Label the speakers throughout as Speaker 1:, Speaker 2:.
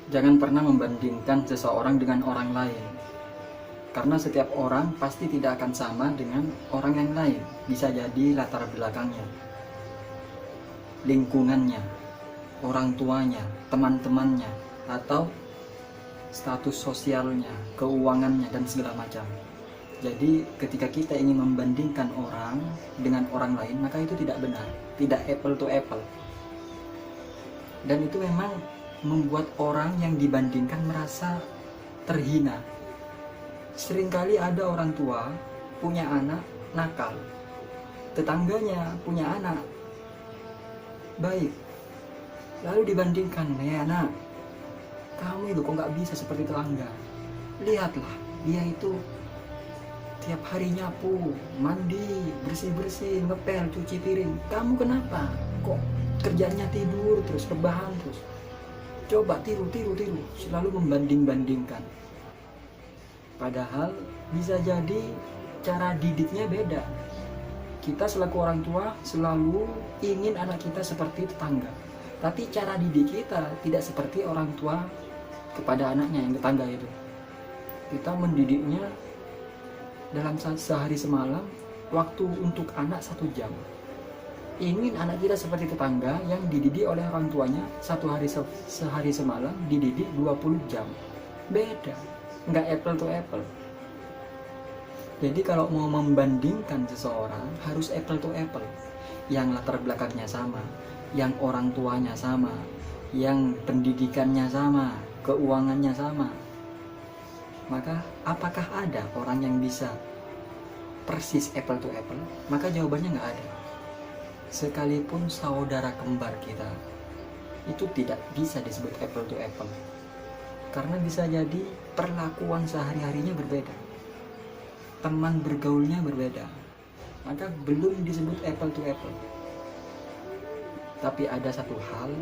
Speaker 1: Jangan pernah membandingkan seseorang dengan orang lain. Karena setiap orang pasti tidak akan sama dengan orang yang lain. Bisa jadi latar belakangnya, lingkungannya, orang tuanya, teman-temannya, atau status sosialnya, keuangannya, dan segala macam. Jadi ketika kita ingin membandingkan orang dengan orang lain, maka itu tidak benar, tidak apple to apple. Dan itu memang membuat orang yang dibandingkan merasa terhina. Seringkali ada orang tua punya anak nakal, tetangganya punya anak baik, lalu dibandingkan, anak, kamu itu kok nggak bisa seperti tetangga. Lihatlah, dia itu tiap hari nyapu, mandi, bersih-bersih, ngepel, cuci piring. Kamu kenapa? Kok kerjanya tidur terus, rebahan terus? Coba tiru, selalu membanding-bandingkan. Padahal bisa jadi cara didiknya beda. Kita selaku orang tua selalu ingin anak kita seperti tetangga, tapi cara didik kita tidak seperti orang tua kepada anaknya yang tetangga itu. Kita mendidiknya dalam sehari semalam, waktu untuk anak 1 jam. Ingin anak kita seperti tetangga yang dididik oleh orang tuanya sehari semalam, dididik 20 jam. Beda, nggak apple to apple. Jadi kalau mau membandingkan seseorang harus apple to apple, yang latar belakangnya sama, yang orang tuanya sama, yang pendidikannya sama, keuangannya sama. Maka apakah ada orang yang bisa persis apple to apple? Maka jawabannya nggak ada. Sekalipun saudara kembar kita, itu tidak bisa disebut apple to apple. Karena bisa jadi perlakuan sehari-harinya berbeda, teman bergaulnya berbeda, maka belum disebut apple to apple. Tapi ada satu hal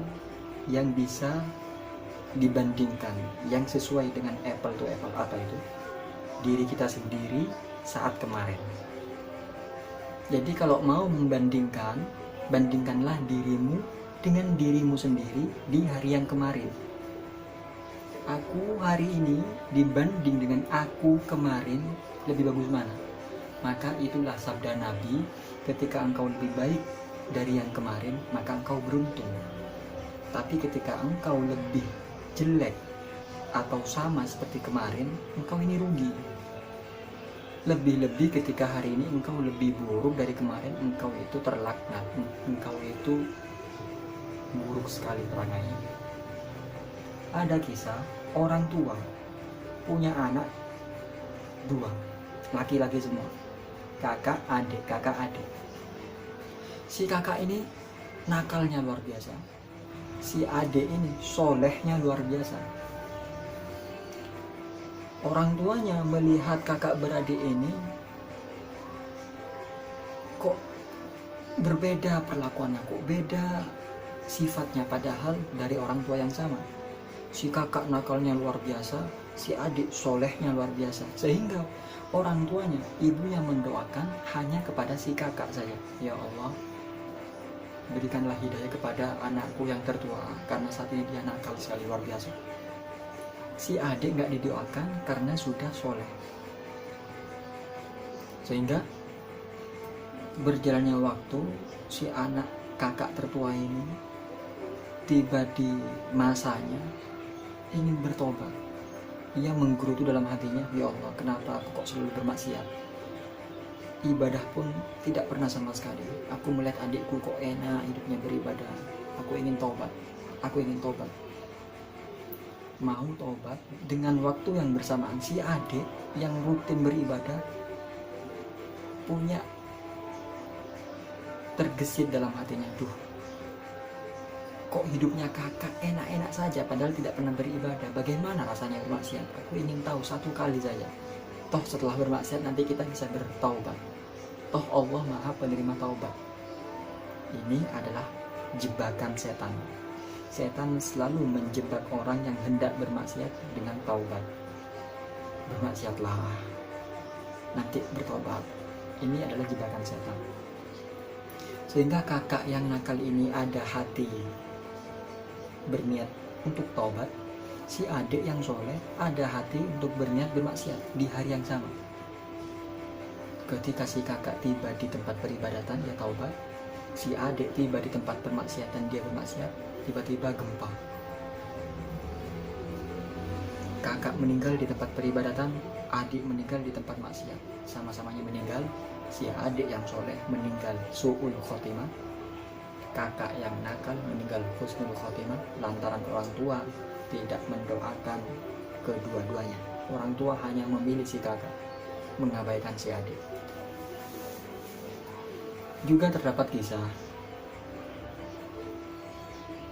Speaker 1: yang bisa dibandingkan, yang sesuai dengan apple to apple. Apa itu? Diri kita sendiri saat kemarin. Jadi kalau mau membandingkan, bandingkanlah dirimu dengan dirimu sendiri di hari yang kemarin. Aku hari ini dibanding dengan aku kemarin, lebih bagus mana? Maka itulah sabda Nabi, ketika engkau lebih baik dari yang kemarin, maka engkau beruntung. Tapi ketika engkau lebih jelek atau sama seperti kemarin, engkau ini rugi. Lebih-lebih ketika hari ini engkau lebih buruk dari kemarin, engkau itu terlaknat, engkau itu buruk sekali perangainya. Ada kisah orang tua punya anak 2, laki-laki semua, kakak adik. Si kakak ini nakalnya luar biasa, si adik ini solehnya luar biasa. Orang tuanya melihat kakak beradik ini kok berbeda perlakuannya, kok beda sifatnya, padahal dari orang tua yang sama. Si kakak nakalnya luar biasa, si adik solehnya luar biasa. Sehingga orang tuanya, ibunya mendoakan hanya kepada si kakak saja. Ya Allah, berikanlah hidayah kepada anakku yang tertua, karena saat ini dia nakal sekali, luar biasa. Si adik nggak didoakan karena sudah soleh. Sehingga berjalannya waktu, si anak kakak tertua ini tiba di masanya ingin bertobat. Ia menggerutu dalam hatinya, ya Allah, kenapa aku kok selalu bermaksiat? Ibadah pun tidak pernah sama sekali. Aku melihat adikku kok enak hidupnya beribadah. Aku ingin tobat. Mau tobat, dengan waktu yang bersamaan si adik yang rutin beribadah punya tergesit dalam hatinya, duh, kok hidupnya kakak enak-enak saja padahal tidak pernah beribadah. Bagaimana rasanya bermaksiat? Aku ingin tahu 1 kali saja. Toh setelah bermaksiat nanti kita bisa bertaubat. Toh Allah Maha penerima taubat. Ini adalah jebakan setan. Setan selalu menjebak orang yang hendak bermaksiat dengan taubat. Bermaksiatlah, nanti bertobat. Ini adalah jebakan setan. Sehingga kakak yang nakal ini ada hati berniat untuk taubat, si adik yang soleh ada hati untuk berniat bermaksiat di hari yang sama. Ketika si kakak tiba di tempat peribadatan, dia taubat. Si adik tiba di tempat permaksiatan, dia bermaksiat. Tiba-tiba gempa. Kakak meninggal di tempat peribadatan, adik meninggal di tempat maksiat. Sama-samanya meninggal. Si adik yang soleh meninggal su'ul khotimah. Kakak yang nakal meninggal husnul khotimah lantaran orang tua tidak mendoakan kedua-duanya. Orang tua hanya memilih si kakak, mengabaikan si adik. Juga terdapat kisah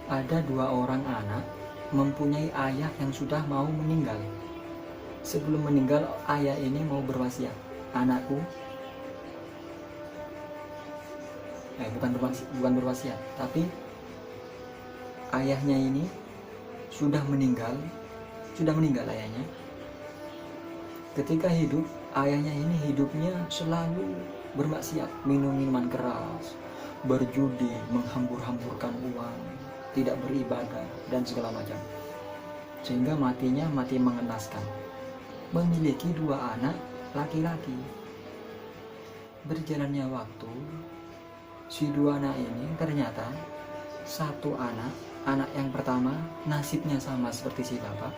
Speaker 1: ada 2 orang anak mempunyai ayah yang sudah mau meninggal. Sebelum meninggal, ayah ini mau berwasiat, anakku, bukan berwasiat, tapi ayahnya ini sudah meninggal ayahnya. Ketika hidup, ayahnya ini hidupnya selalu bermaksiat, minum minuman keras, berjudi, menghambur-hamburkan uang, tidak beribadah, dan segala macam. Sehingga matinya mati mengenaskan. Memiliki 2 anak laki-laki. Berjalannya waktu, si 2 anak ini ternyata satu anak yang pertama nasibnya sama seperti si bapak.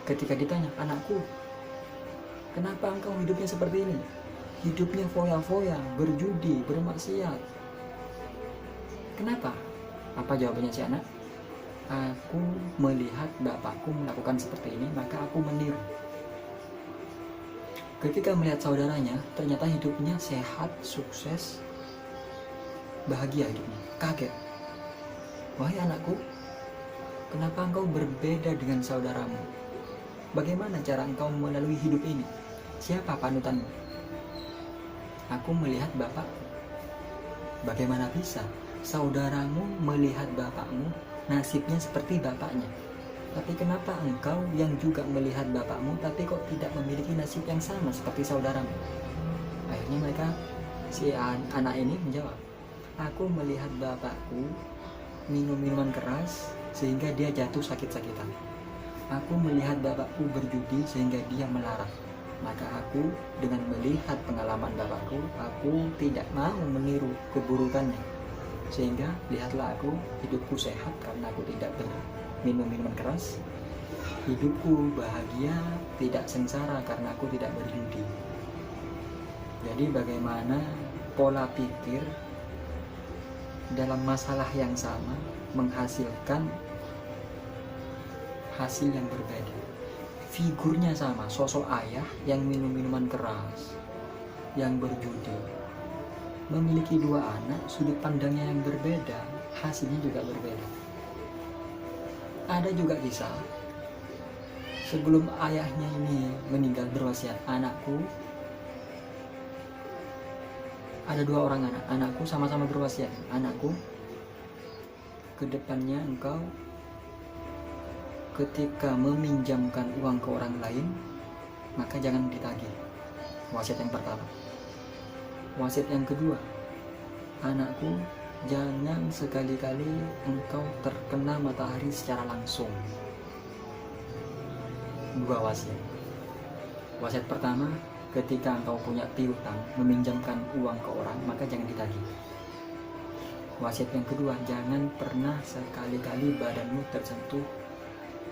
Speaker 1: Ketika ditanya, anakku, kenapa engkau hidupnya seperti ini? Hidupnya foya-foya, berjudi, bermaksiat. Kenapa? Apa jawabannya si anak? Aku melihat bapakku melakukan seperti ini, maka aku meniru. Ketika melihat saudaranya, ternyata hidupnya sehat, sukses, bahagia hidupnya. Kaget. Wahai anakku, kenapa engkau berbeda dengan saudaramu? Bagaimana cara engkau melalui hidup ini? Siapa panutanmu? Aku melihat bapak. Bagaimana bisa saudaramu melihat bapakmu nasibnya seperti bapaknya? Tapi kenapa engkau yang juga melihat bapakmu tapi kok tidak memiliki nasib yang sama seperti saudaramu? Akhirnya si anak ini menjawab, aku melihat bapakku minum minuman keras sehingga dia jatuh sakit-sakitan. Aku melihat bapakku berjudi sehingga dia melarat. Maka aku dengan melihat pengalaman bapakku, aku tidak mau meniru keburukannya. Sehingga lihatlah aku, hidupku sehat karena aku tidak berminum minuman keras. Hidupku bahagia, tidak sengsara karena aku tidak berjudi. Jadi bagaimana pola pikir dalam masalah yang sama menghasilkan hasil yang berbeda. Figurnya sama, sosok ayah yang minum minuman keras, yang berjudi, memiliki 2 anak, sudut pandangnya yang berbeda, hasilnya juga berbeda. Ada juga kisah sebelum ayahnya ini meninggal berwasiat, anakku, ada 2 orang anakku sama-sama berwasiat, anakku, kedepannya engkau ketika meminjamkan uang ke orang lain, maka jangan ditagih. Wasiat yang pertama. Wasiat yang kedua, anakku, jangan sekali-kali engkau terkena matahari secara langsung. 2 wasiat. Wasiat pertama, ketika engkau punya piutang, meminjamkan uang ke orang, maka jangan ditagih. Wasiat yang kedua, jangan pernah sekali-kali badanmu tersentuh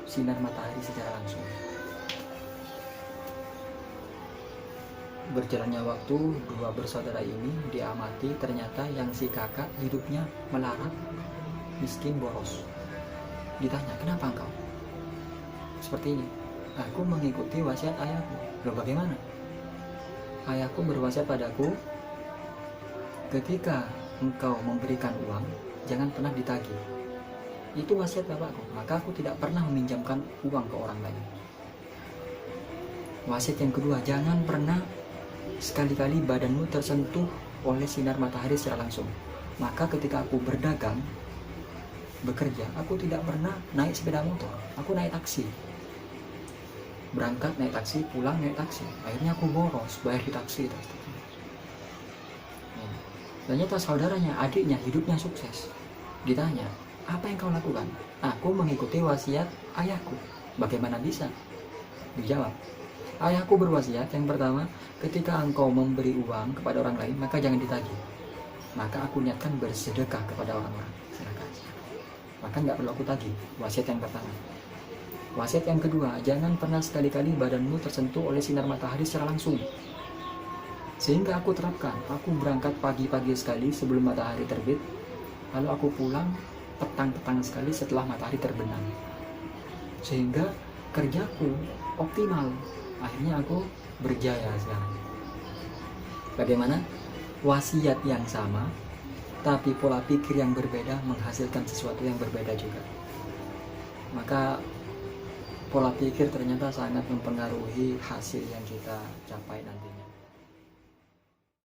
Speaker 1: sinar matahari secara langsung. Berjalannya waktu, 2 bersaudara ini diamati, ternyata yang si kakak hidupnya melarat, miskin, boros. Ditanya, kenapa engkau seperti ini? Aku mengikuti wasiat ayahku. Loh, bagaimana? Ayahku berwasiat padaku, ketika engkau memberikan uang, jangan pernah ditagih. Itu wasiat bapakku, maka aku tidak pernah meminjamkan uang ke orang lain. Wasiat yang kedua, jangan pernah sekali-kali badanmu tersentuh oleh sinar matahari secara langsung. Maka ketika aku berdagang, bekerja, aku tidak pernah naik sepeda motor, aku naik taksi. Berangkat naik taksi, pulang naik taksi. Akhirnya aku boros, bayar di taksi. Ternyata saudaranya, adiknya hidupnya sukses. Ditanya, apa yang kau lakukan? Aku mengikuti wasiat ayahku. Bagaimana bisa? Dijawab, ayahku berwasiat yang pertama, ketika engkau memberi uang kepada orang lain, maka jangan ditagih. Maka aku niatkan bersedekah kepada orang-orang. Silakan. Maka nggak perlu aku tagih. Wasiat yang pertama. Wasiat yang kedua, jangan pernah sekali-kali badanmu tersentuh oleh sinar matahari secara langsung. Sehingga aku terapkan, aku berangkat pagi-pagi sekali sebelum matahari terbit, lalu aku pulang petang-petang sekali setelah matahari terbenam. Sehingga kerjaku optimal. Akhirnya aku berjaya sekarang. Bagaimana? Wasiat yang sama, tapi pola pikir yang berbeda menghasilkan sesuatu yang berbeda juga. Maka pola pikir ternyata sangat mempengaruhi hasil yang kita capai nantinya.